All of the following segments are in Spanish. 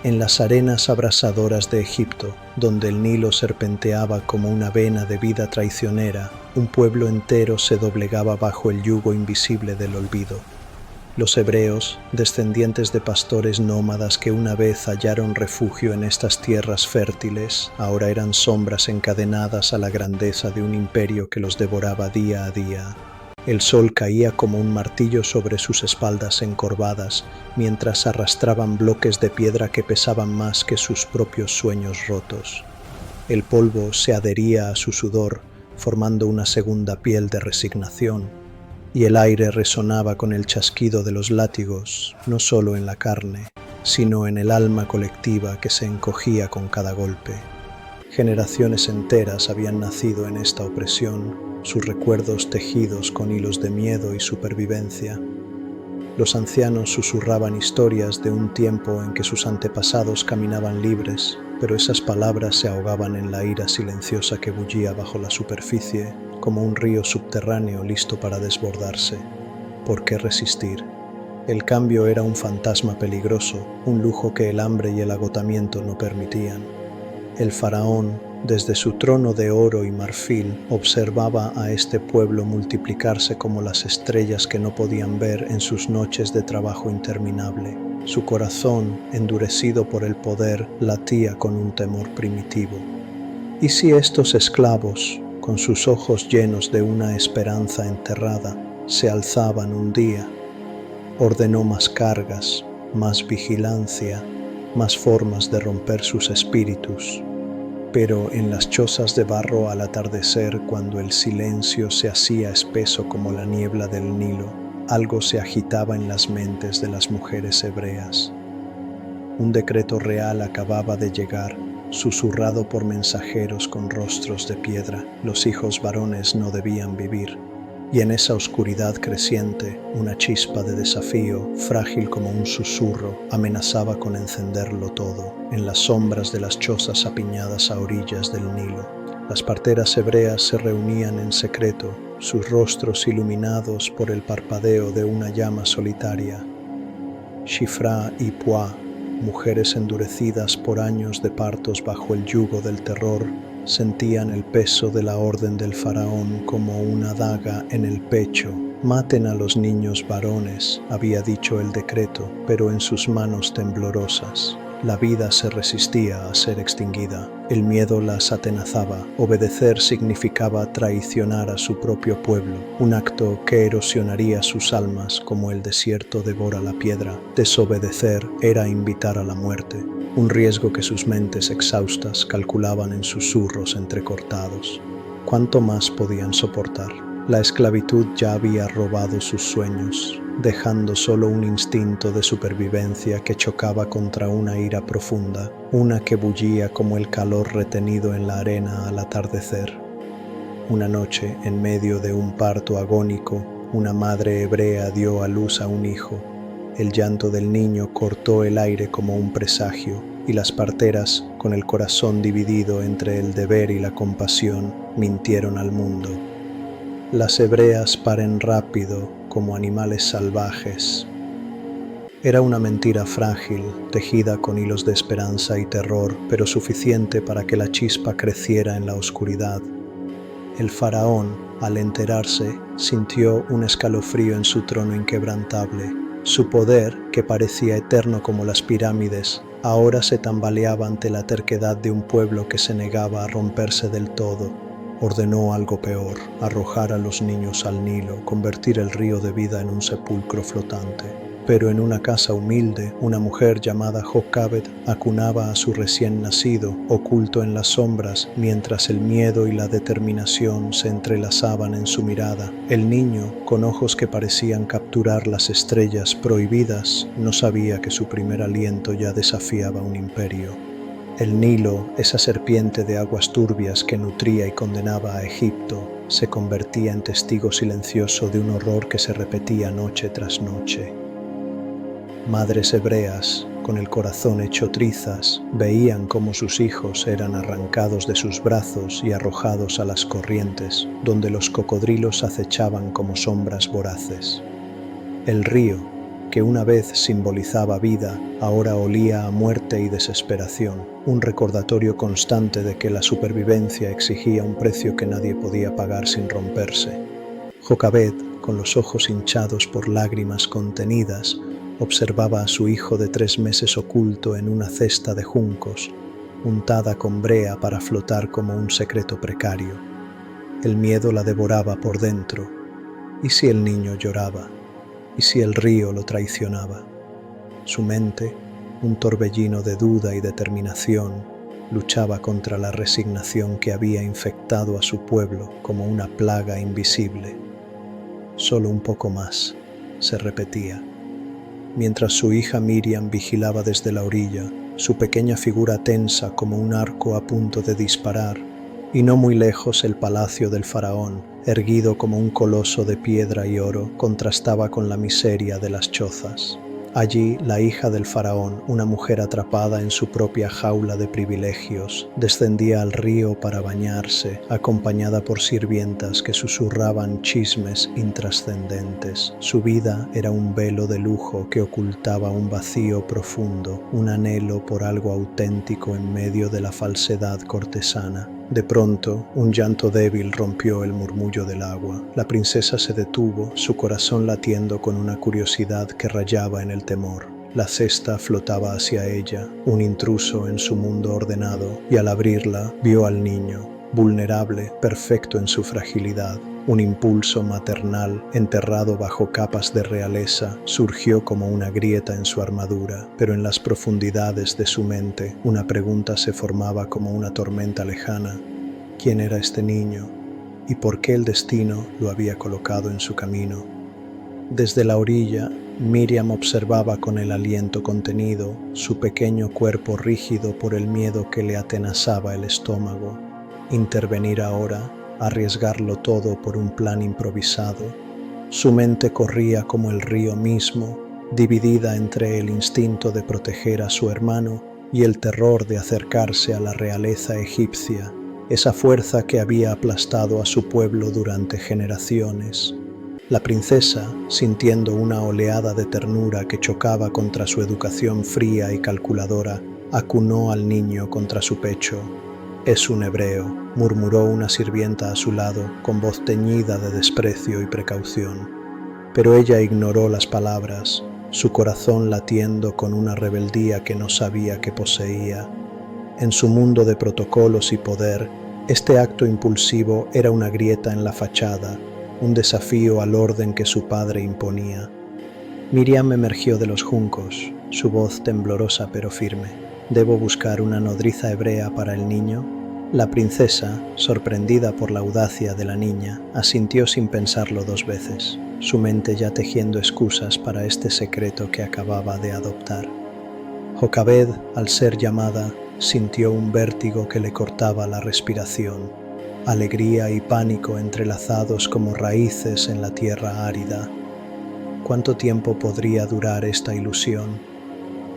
En las arenas abrasadoras de Egipto, donde el Nilo serpenteaba como una vena de vida traicionera, un pueblo entero se doblegaba bajo el yugo invisible del olvido. Los hebreos, descendientes de pastores nómadas que una vez hallaron refugio en estas tierras fértiles, ahora eran sombras encadenadas a la grandeza de un imperio que los devoraba día a día. El sol caía como un martillo sobre sus espaldas encorvadas, mientras arrastraban bloques de piedra que pesaban más que sus propios sueños rotos. El polvo se adhería a su sudor, formando una segunda piel de resignación, y el aire resonaba con el chasquido de los látigos, no solo en la carne, sino en el alma colectiva que se encogía con cada golpe. Generaciones enteras habían nacido en esta opresión, sus recuerdos tejidos con hilos de miedo y supervivencia. Los ancianos susurraban historias de un tiempo en que sus antepasados caminaban libres, pero esas palabras se ahogaban en la ira silenciosa que bullía bajo la superficie, como un río subterráneo listo para desbordarse. ¿Por qué resistir? El cambio era un fantasma peligroso, un lujo que el hambre y el agotamiento no permitían. El faraón, desde su trono de oro y marfil, observaba a este pueblo multiplicarse como las estrellas que no podían ver en sus noches de trabajo interminable. Su corazón, endurecido por el poder, latía con un temor primitivo. ¿Y si estos esclavos, con sus ojos llenos de una esperanza enterrada, se alzaban un día? Ordenó más cargas, más vigilancia, más formas de romper sus espíritus. Pero en las chozas de barro al atardecer, cuando el silencio se hacía espeso como la niebla del Nilo, algo se agitaba en las mentes de las mujeres hebreas. Un decreto real acababa de llegar, susurrado por mensajeros con rostros de piedra. Los hijos varones no debían vivir. Y en esa oscuridad creciente, una chispa de desafío, frágil como un susurro, amenazaba con encenderlo todo, en las sombras de las chozas apiñadas a orillas del Nilo. Las parteras hebreas se reunían en secreto, sus rostros iluminados por el parpadeo de una llama solitaria. Shifra y Puah, mujeres endurecidas por años de partos bajo el yugo del terror, sentían el peso de la orden del faraón como una daga en el pecho. Maten a los niños varones, había dicho el decreto, pero en sus manos temblorosas. La vida se resistía a ser extinguida. El miedo las atenazaba. Obedecer significaba traicionar a su propio pueblo, un acto que erosionaría sus almas como el desierto devora la piedra. Desobedecer era invitar a la muerte, un riesgo que sus mentes exhaustas calculaban en susurros entrecortados. ¿Cuánto más podían soportar? La esclavitud ya había robado sus sueños, dejando solo un instinto de supervivencia que chocaba contra una ira profunda, una que bullía como el calor retenido en la arena al atardecer. Una noche, en medio de un parto agónico, una madre hebrea dio a luz a un hijo. El llanto del niño cortó el aire como un presagio, y las parteras, con el corazón dividido entre el deber y la compasión, mintieron al mundo. Las hebreas paren rápido como animales salvajes. Era una mentira frágil, tejida con hilos de esperanza y terror, pero suficiente para que la chispa creciera en la oscuridad. El faraón, al enterarse, sintió un escalofrío en su trono inquebrantable. Su poder, que parecía eterno como las pirámides, ahora se tambaleaba ante la terquedad de un pueblo que se negaba a romperse del todo. Ordenó algo peor: arrojar a los niños al Nilo, convertir el río de vida en un sepulcro flotante. Pero en una casa humilde, una mujer llamada Jochebed acunaba a su recién nacido, oculto en las sombras, mientras el miedo y la determinación se entrelazaban en su mirada. El niño, con ojos que parecían capturar las estrellas prohibidas, no sabía que su primer aliento ya desafiaba un imperio. El Nilo, esa serpiente de aguas turbias que nutría y condenaba a Egipto, se convertía en testigo silencioso de un horror que se repetía noche tras noche. Madres hebreas, con el corazón hecho trizas, veían cómo sus hijos eran arrancados de sus brazos y arrojados a las corrientes, donde los cocodrilos acechaban como sombras voraces. El río, que una vez simbolizaba vida, ahora olía a muerte y desesperación, un recordatorio constante de que la supervivencia exigía un precio que nadie podía pagar sin romperse. Jokabed, con los ojos hinchados por lágrimas contenidas, observaba a su hijo de 3 meses oculto en una cesta de juncos, untada con brea para flotar como un secreto precario. El miedo la devoraba por dentro. ¿Y si el niño lloraba? ¿Y si el río lo traicionaba? Su mente, un torbellino de duda y determinación, luchaba contra la resignación que había infectado a su pueblo como una plaga invisible. Solo un poco más, se repetía. Mientras su hija Miriam vigilaba desde la orilla, su pequeña figura tensa como un arco a punto de disparar, y no muy lejos el palacio del faraón, erguido como un coloso de piedra y oro, contrastaba con la miseria de las chozas. Allí, la hija del faraón, una mujer atrapada en su propia jaula de privilegios, descendía al río para bañarse, acompañada por sirvientas que susurraban chismes intrascendentes. Su vida era un velo de lujo que ocultaba un vacío profundo, un anhelo por algo auténtico en medio de la falsedad cortesana. De pronto, un llanto débil rompió el murmullo del agua. La princesa se detuvo, su corazón latiendo con una curiosidad que rayaba en el temor. La cesta flotaba hacia ella, un intruso en su mundo ordenado, y al abrirla vio al niño, vulnerable, perfecto en su fragilidad. Un impulso maternal, enterrado bajo capas de realeza, surgió como una grieta en su armadura, pero en las profundidades de su mente, una pregunta se formaba como una tormenta lejana. ¿Quién era este niño? ¿Y por qué el destino lo había colocado en su camino? Desde la orilla, Miriam observaba con el aliento contenido su pequeño cuerpo rígido por el miedo que le atenazaba el estómago. Intervenir ahora, arriesgarlo todo por un plan improvisado. Su mente corría como el río mismo, dividida entre el instinto de proteger a su hermano y el terror de acercarse a la realeza egipcia, esa fuerza que había aplastado a su pueblo durante generaciones. La princesa, sintiendo una oleada de ternura que chocaba contra su educación fría y calculadora, acunó al niño contra su pecho. «Es un hebreo», murmuró una sirvienta a su lado, con voz teñida de desprecio y precaución. Pero ella ignoró las palabras, su corazón latiendo con una rebeldía que no sabía que poseía. En su mundo de protocolos y poder, este acto impulsivo era una grieta en la fachada, un desafío al orden que su padre imponía. Miriam emergió de los juncos, su voz temblorosa pero firme. ¿Debo buscar una nodriza hebrea para el niño? La princesa, sorprendida por la audacia de la niña, asintió sin pensarlo 2 veces, su mente ya tejiendo excusas para este secreto que acababa de adoptar. Jokabed, al ser llamada, sintió un vértigo que le cortaba la respiración, alegría y pánico entrelazados como raíces en la tierra árida. ¿Cuánto tiempo podría durar esta ilusión?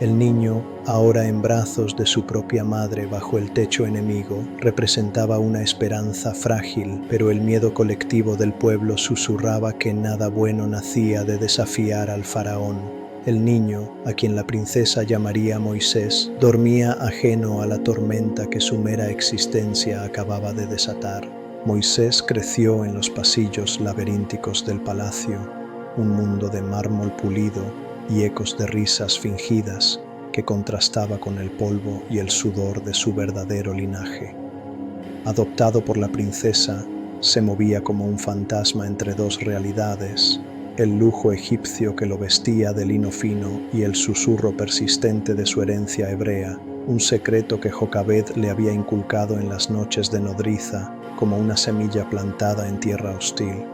El niño, ahora en brazos de su propia madre bajo el techo enemigo, representaba una esperanza frágil, pero el miedo colectivo del pueblo susurraba que nada bueno nacía de desafiar al faraón. El niño, a quien la princesa llamaría Moisés, dormía ajeno a la tormenta que su mera existencia acababa de desatar. Moisés creció en los pasillos laberínticos del palacio, un mundo de mármol pulido y ecos de risas fingidas que contrastaba con el polvo y el sudor de su verdadero linaje. Adoptado por la princesa, se movía como un fantasma entre 2 realidades, el lujo egipcio que lo vestía de lino fino y el susurro persistente de su herencia hebrea, un secreto que Jokabed le había inculcado en las noches de nodriza como una semilla plantada en tierra hostil.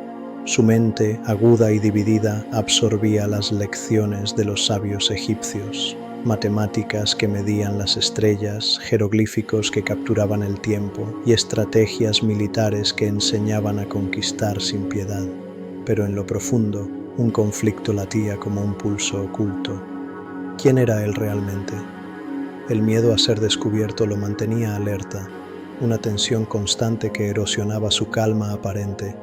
Su mente, aguda y dividida, absorbía las lecciones de los sabios egipcios, matemáticas que medían las estrellas, jeroglíficos que capturaban el tiempo y estrategias militares que enseñaban a conquistar sin piedad. Pero en lo profundo, un conflicto latía como un pulso oculto. ¿Quién era él realmente? El miedo a ser descubierto lo mantenía alerta, una tensión constante que erosionaba su calma aparente.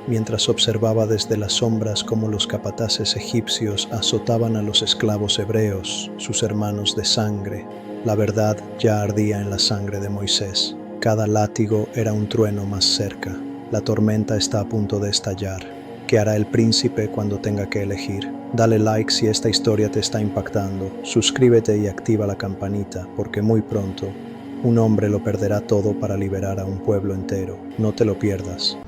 mientras observaba desde las sombras cómo los capataces egipcios azotaban a los esclavos hebreos, sus hermanos de sangre. La verdad ya ardía en la sangre de Moisés. Cada látigo era un trueno más cerca. La tormenta está a punto de estallar. ¿Qué hará el príncipe cuando tenga que elegir? Dale like si esta historia te está impactando. Suscríbete y activa la campanita, porque muy pronto un hombre lo perderá todo para liberar a un pueblo entero. No te lo pierdas.